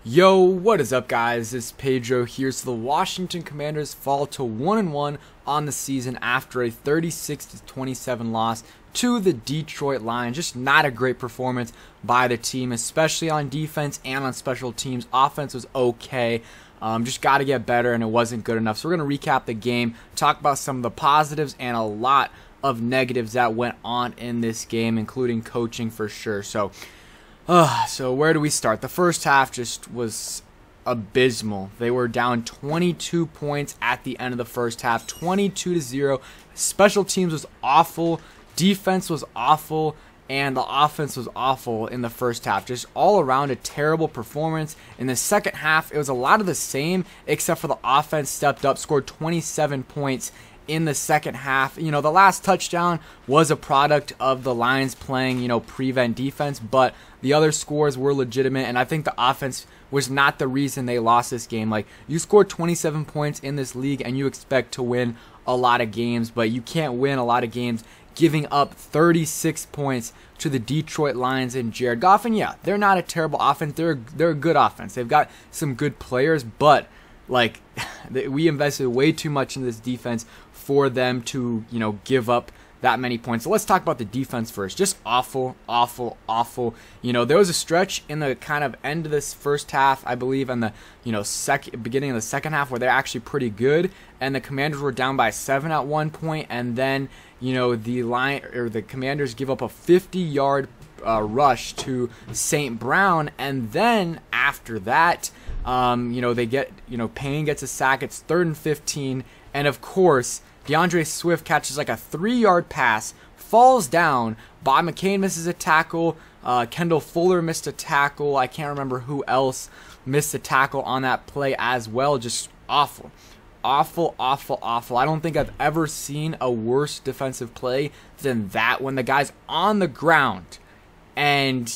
Yo, what is up guys? It's Pedro here. So the Washington Commanders fall to 1-1 on the season after a 36-27 loss to the Detroit Lions. Just not a great performance by the team, especially on defense and on special teams. Offense was okay. Just got to get better, and it wasn't good enough. So we're going to recap the game, talk about some of the positives and a lot of negatives that went on in this game, including coaching for sure. So where do we start? The first half just was abysmal. They were down 22 points at the end of the first half, 22-0. Special teams was awful, defense was awful, and the offense was awful in the first half. Just all around a terrible performance. In the second half, it was a lot of the same, except for the offense stepped up, scored 27 points in the second half. The last touchdown was a product of the Lions playing, prevent defense, but the other scores were legitimate, and I think the offense was not the reason they lost this game. Like, you scored 27 points in this league, and you expect to win a lot of games, but you can't win a lot of games giving up 36 points to the Detroit Lions and Jared Goff. And yeah, they're not a terrible offense. They're a good offense. They've got some good players, but we invested way too much in this defense for them to, give up that many points. So let's talk about the defense first. Just awful, awful, awful. There was a stretch in the kind of end of this first half, I believe, and the, beginning of the second half where they're actually pretty good, and the Commanders were down by 7 at one point, and then, the Commanders give up a 50-yard rush to St. Brown, and then after that, they get, Payne gets a sack. It's 3rd and 15, and of course, DeAndre Swift catches like a 3-yard pass, falls down. Bob McCain misses a tackle. Kendall Fuller missed a tackle. I can't remember who else missed a tackle on that play as well. Just awful. Awful, awful, awful. I don't think I've ever seen a worse defensive play than that, when the guy's on the ground and,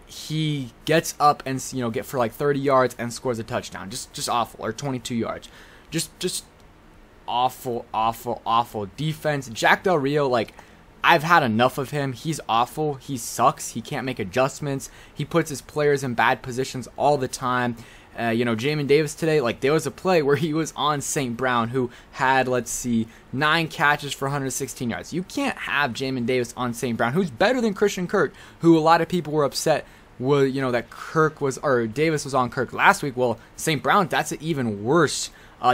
he gets up and, get for like 30 yards and scores a touchdown. Just awful. Or 22 yards. Just awful, awful, awful defense. Jack Del Rio, I've had enough of him. He's awful. He sucks. He can't make adjustments. He puts his players in bad positions all the time. Jamin Davis today, there was a play where he was on St. Brown, who had, 9 catches for 116 yards. You can't have Jamin Davis on St. Brown, who's better than Christian Kirk, who a lot of people were upset that Davis was on Kirk last week. Well, St. Brown, that's an even worse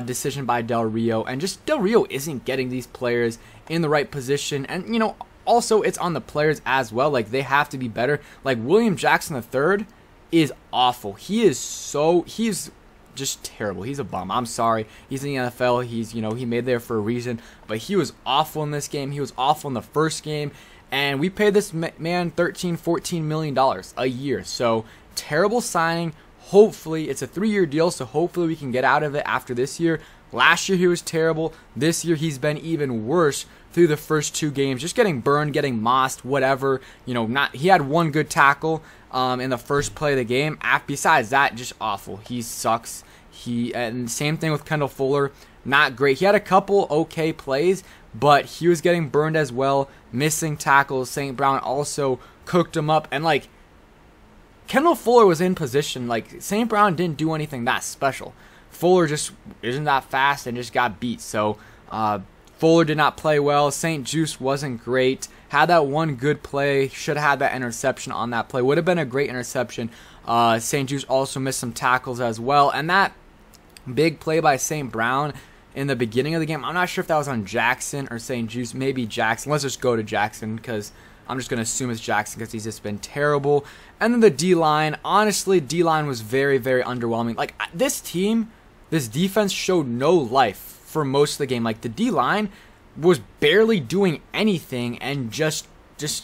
decision by Del Rio, and just Del Rio isn't getting these players in the right position, and also it's on the players as well. They have to be better. William Jackson III is awful. He's just terrible. He's a bum. I'm sorry. He's in the NFL. He made there for a reason, but he was awful in this game. He was awful in the first game, and we paid this man $13-14 million a year. So terrible signing. Hopefully, it's a 3-year deal, so hopefully we can get out of it after this year. Last year he was terrible. This year he's been even worse through the first 2 games. Just getting burned, getting mossed, whatever. He had 1 good tackle in the first play of the game. Besides that, just awful. He sucks. And same thing with Kendall Fuller. Not great. He had a couple okay plays, but he was getting burned as well. Missing tackles. St. Brown also cooked him up. And Kendall Fuller was in position. St. Brown didn't do anything that special. Fuller just isn't that fast and just got beat. So Fuller did not play well. St. Juice wasn't great. Had that 1 good play. Should have had that interception on that play. Would have been a great interception. St. Juice also missed some tackles as well. And that big play by St. Brown in the beginning of the game, I'm not sure if that was on Jackson or St. Juice. Maybe Jackson. Let's just go to Jackson, because I'm just going to assume it's Jackson because he's just been terrible. And then the D-line. Honestly, D-line was very, very underwhelming. This team, this defense showed no life for most of the game. The D-line was barely doing anything, and just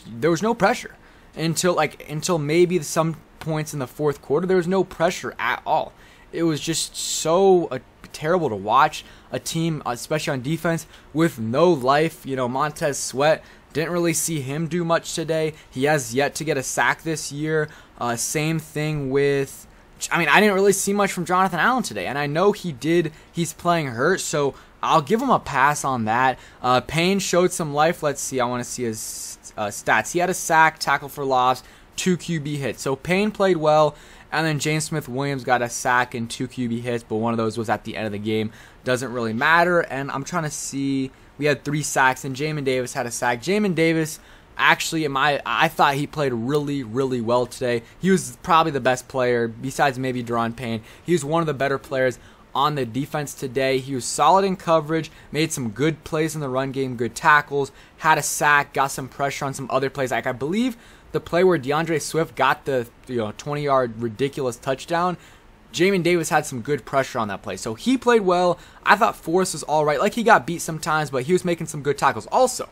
there was no pressure until maybe some points in the fourth quarter. There was no pressure at all. It was just so terrible to watch. A team, especially on defense, with no life. Montez Sweat, didn't really see him do much today. He has yet to get a sack this year. Same thing with, I didn't really see much from Jonathan Allen today, and I know he's playing hurt, so I'll give him a pass on that. Payne showed some life. Let's see, I want to see his stats. He had a sack, tackle for loss, 2 QB hits. So Payne played well, And then James Smith-Williams got a sack and 2 QB hits, but one of those was at the end of the game. Doesn't really matter. And I'm trying to see, we had 3 sacks, and Jamin Davis had a sack. Jamin Davis, actually, I thought he played really, really well today. He was probably the best player, besides maybe Daron Payne. He was one of the better players on the defense today. He was solid in coverage, made some good plays in the run game, good tackles, had a sack, got some pressure on some other plays. Like I believe the play where DeAndre Swift got the 20-yard ridiculous touchdown, Jamin Davis had some good pressure on that play. So he played well. I thought Forrest was all right. Like he got beat sometimes, but he was making some good tackles. Also,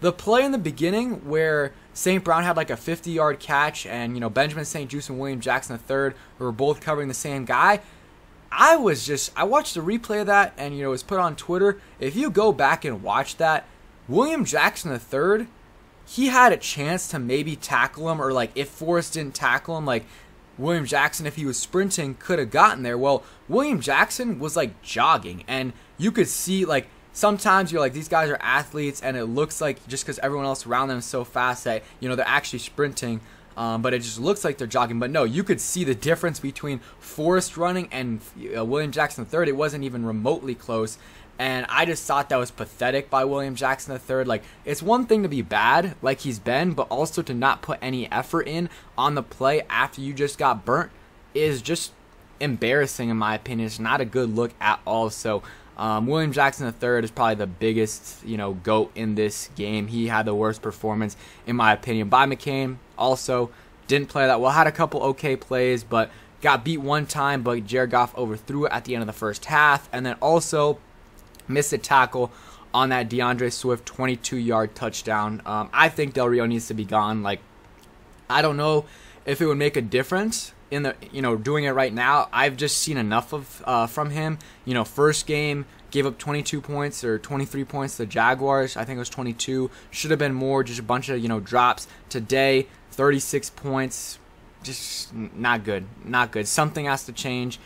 the play in the beginning where St. Brown had like a 50-yard catch and, Benjamin St. Juste and William Jackson III were both covering the same guy, I watched the replay of that, and it was put on Twitter. If you go back and watch that, William Jackson III, he had a chance to maybe tackle him, or like if Forrest didn't tackle him, like William Jackson, if he was sprinting, could have gotten there. Well, William Jackson was like jogging, and you could see like sometimes you're like, these guys are athletes, and it looks like just because everyone else around them is so fast that they're actually sprinting. But it just looks like they're jogging. But no, you could see the difference between Forrest running and William Jackson III. It wasn't even remotely close. And I just thought that was pathetic by William Jackson III. Like, it's one thing to be bad, like he's been, but also to not put any effort in on the play after you just got burnt is just embarrassing, in my opinion. It's not a good look at all. So William Jackson III is probably the biggest, GOAT in this game. He had the worst performance, in my opinion. By McCain, also didn't play that well. Had a couple okay plays, but got beat one time, but Jared Goff overthrew it at the end of the first half. And then also missed a tackle on that DeAndre Swift 22-yard touchdown. I think Del Rio needs to be gone. Like, I don't know if it would make a difference in the doing it right now. I've just seen enough of from him. First game gave up 22 points or 23 points to the Jaguars. I think it was 22. Should have been more. Just a bunch of drops. Today, 36 points. Just not good. Not good. Something has to change.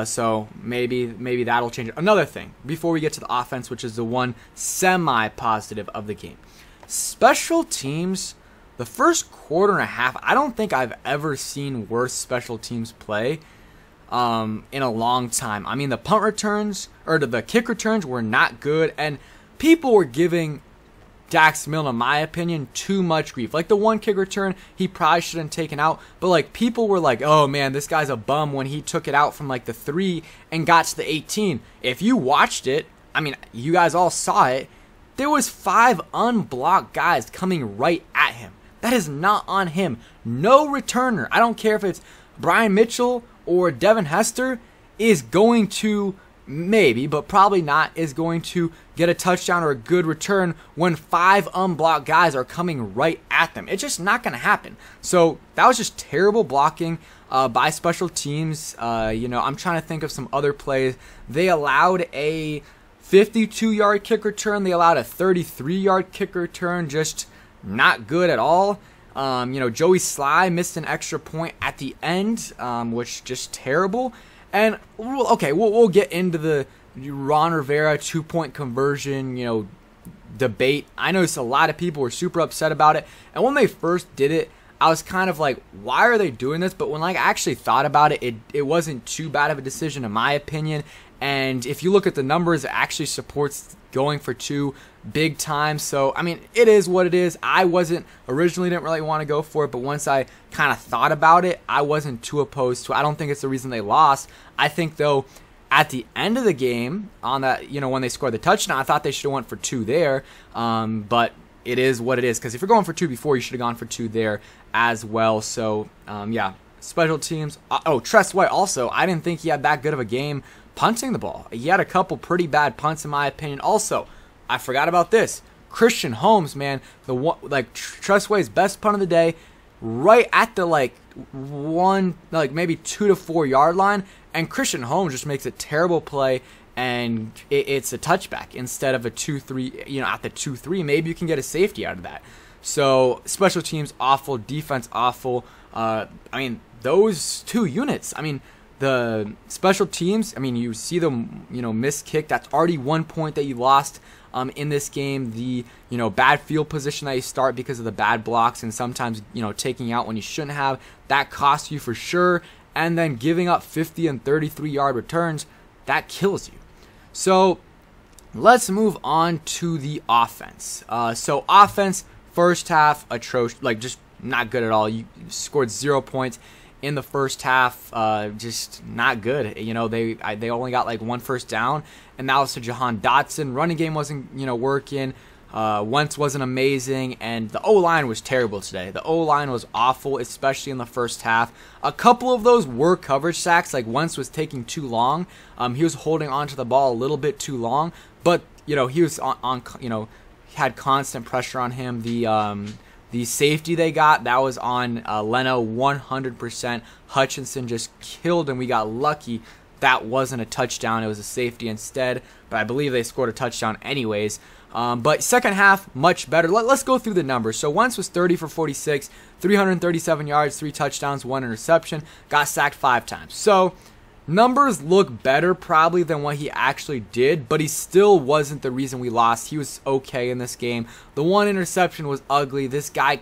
So maybe that'll change it. Another thing before we get to the offense, which is the one semi-positive of the game, special teams. The first quarter and a half, I don't think I've ever seen worse special teams play in a long time. I mean, the punt returns, or the kick returns were not good, and people were giving Dax Milne, in my opinion, too much grief. Like, the one kick return, he probably shouldn't have taken out, but, like, people were like, oh, man, this guy's a bum when he took it out from, like, the 3 and got to the 18. If you watched it, I mean, you guys all saw it, there was 5 unblocked guys coming right at him. That is not on him. No returner, I don't care if it's Brian Mitchell or Devin Hester, is going to, maybe, but probably not, is going to get a touchdown or a good return when 5 unblocked guys are coming right at them. It's just not going to happen. So that was just terrible blocking by special teams. I'm trying to think of some other plays. They allowed a 52-yard kick return. They allowed a 33-yard kick return. Just not good at all. Joey Sly missed an extra point at the end, which just terrible. And okay, we'll get into the Ron Rivera 2-point conversion, debate. I noticed a lot of people were super upset about it. And when they first did it, I was kind of like, why are they doing this? But when I actually thought about it, it wasn't too bad of a decision in my opinion. And if you look at the numbers, it actually supports going for 2 big time. So, I mean, it is what it is. I originally didn't really want to go for it, but once I kind of thought about it, I wasn't too opposed to it. I don't think it's the reason they lost. I think, though, at the end of the game, on that, when they scored the touchdown, I thought they should have went for 2 there. But it is what it is, because if you're going for 2 before, you should have gone for 2 there as well. So, yeah, special teams. Tress White also, I didn't think he had that good of a game punting the ball. He had a couple pretty bad punts in my opinion. Also, I forgot about this. Christian Holmes, man, Tress White's best punt of the day, right at the maybe 2 to 4 yard line, and Christian Holmes just makes a terrible play, and it's a touchback instead of a 2-3. At the 2-3, maybe you can get a safety out of that. So special teams awful, defense awful. Those 2 units. The special teams, you see them, miss kick. That's already 1 point that you lost in this game. The, bad field position that you start because of the bad blocks and sometimes, taking out when you shouldn't have. That costs you for sure. and then giving up 50 and 33-yard returns, that kills you. So let's move on to the offense. So offense, first half, atrocious, like just not good at all. You scored 0 points in the first half, just not good. You know, they only got like 1 first down, and that was to Johan Dotson. Running game wasn't, you know, working. Wentz wasn't amazing, and the O-line was terrible today. The O-line was awful, especially in the first half. A couple of those were coverage sacks, like Wentz was taking too long. He was holding onto the ball a little bit too long, but you know, he was on you know, had constant pressure on him. The safety they got, that was on Leno 100%. Hutchinson just killed him. We got lucky that wasn't a touchdown. It was a safety instead, but I believe they scored a touchdown anyways. But second half, much better. Let's go through the numbers. So Wentz was 30 for 46, 337 yards, 3 touchdowns, 1 interception, got sacked 5 times. So numbers look better probably than what he actually did, but he still wasn't the reason we lost. He was okay in this game. The 1 interception was ugly. This guy,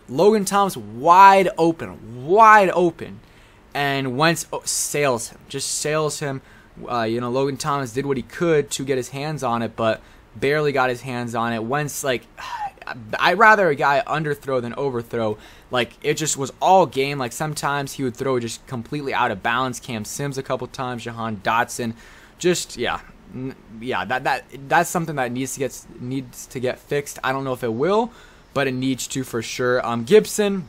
Logan Thomas, wide open. And Wentz sails him, just sails him. You know, Logan Thomas did what he could to get his hands on it, but barely got his hands on it. Wentz, like, I'd rather a guy underthrow than overthrow. Like, it just was all game. Like, sometimes he would throw just completely out of balance. Cam Sims a couple times, Johan Dotson. Just, yeah, that's something that needs to get fixed. I don't know if it will, but it needs to for sure. Gibson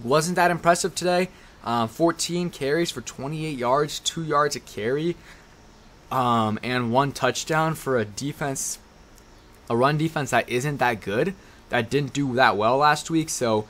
wasn't that impressive today. 14 carries for 28 yards, 2 yards a carry, and 1 touchdown for a run defense that isn't that good, that didn't do that well last week. So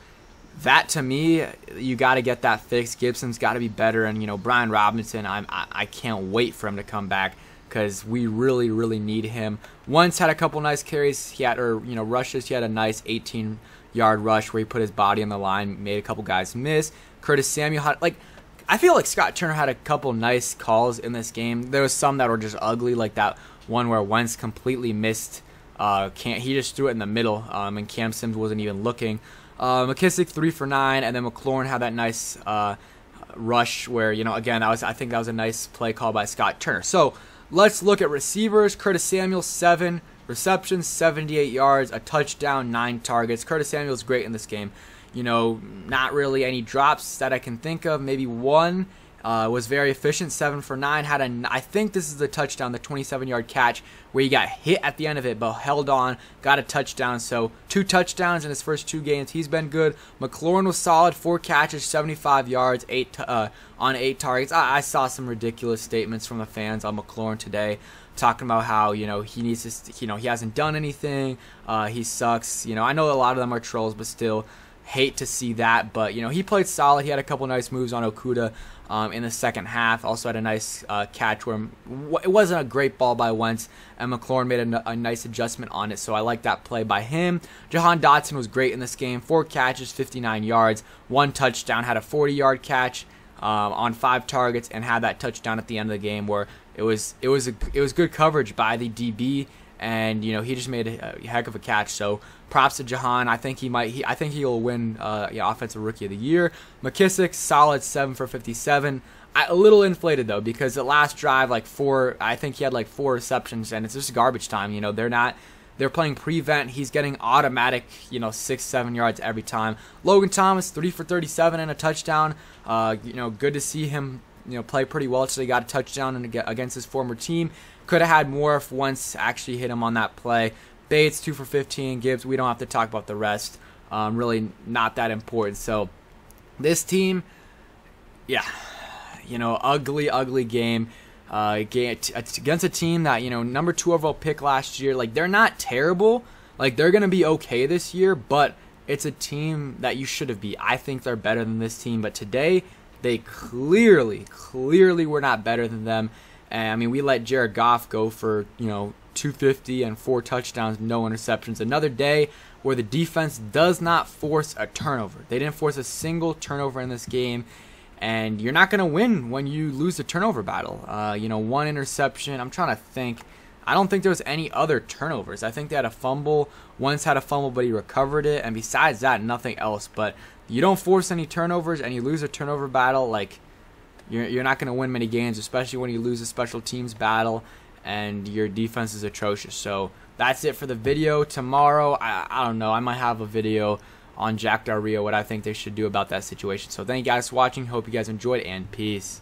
that, to me, you got to get that fixed. Gibson's got to be better, and you know, Brian Robinson, I can't wait for him to come back because we really need him. Once had a couple nice carries, rushes. He had a nice 18-yard rush where he put his body on the line, made a couple guys miss. Curtis Samuel had, like, I feel like Scott Turner had a couple nice calls in this game. There was some that were just ugly, like that one where Wentz completely missed. He just threw it in the middle, and Cam Sims wasn't even looking. McKissick 3 for 9, and then McLaurin had that nice rush where, you know, again, I think that was a nice play call by Scott Turner. So let's look at receivers. Curtis Samuel, 7 receptions, 78 yards, a touchdown, 9 targets. Curtis Samuel's great in this game. You know, not really any drops that I can think of. Maybe 1. Was very efficient, 7 for 9. I think this is the touchdown, the 27-yard catch where he got hit at the end of it, but held on, got a touchdown. So 2 touchdowns in his first 2 games. He's been good. McLaurin was solid, 4 catches, 75 yards, on 8 targets. I saw some ridiculous statements from the fans on McLaurin today, talking about how, you know, he needs to, you know, he hasn't done anything. He sucks. You know, I know a lot of them are trolls, but still. Hate to see that, but you know, he played solid. He had a couple nice moves on Okuda in the second half. Also had a nice catch where it wasn't a great ball by Wentz, and McLaurin made a nice adjustment on it, so I like that play by him. Jahan Dotson was great in this game. 4 catches, 59 yards, 1 touchdown. Had a 40-yard catch on 5 targets, and had that touchdown at the end of the game where it was good coverage by the DB. And you know, he just made a heck of a catch. So props to Jahan. I think he'll win Offensive Rookie of the Year. McKissick, solid, 7 for 57. A little inflated though, because the last drive, I think he had like 4 receptions, and it's just garbage time. You know, they're playing prevent. He's getting automatic, 6-7 yards every time. Logan Thomas, 3 for 37 and a touchdown. Good to see him play pretty well. So he got a touchdown against his former team. Could have had more if Wentz actually hit him on that play. Bates, 2 for 15. Gibbs, we don't have to talk about the rest. Really not that important. So this team, ugly game. Against a team that, number 2 overall pick last year. Like, they're not terrible. Like, they're going to be okay this year, but it's a team that you should have beat. I think they're better than this team, but today they clearly were not better than them. And, I mean, we let Jared Goff go for, 250 and 4 touchdowns, no interceptions. Another day where the defense does not force a turnover. They didn't force a single turnover in this game. And you're not going to win when you lose the turnover battle. 1 interception. I'm trying to think. I don't think there was any other turnovers. I think they had a fumble. Once had a fumble, but he recovered it. And besides that, nothing else. But you don't force any turnovers and you lose a turnover battle, like, you're not going to win many games, especially when you lose a special teams battle and your defense is atrocious. So that's it for the video. Tomorrow, I don't know, I might have a video on Jack Del Rio, what I think they should do about that situation. So thank you guys for watching. Hope you guys enjoyed, and peace.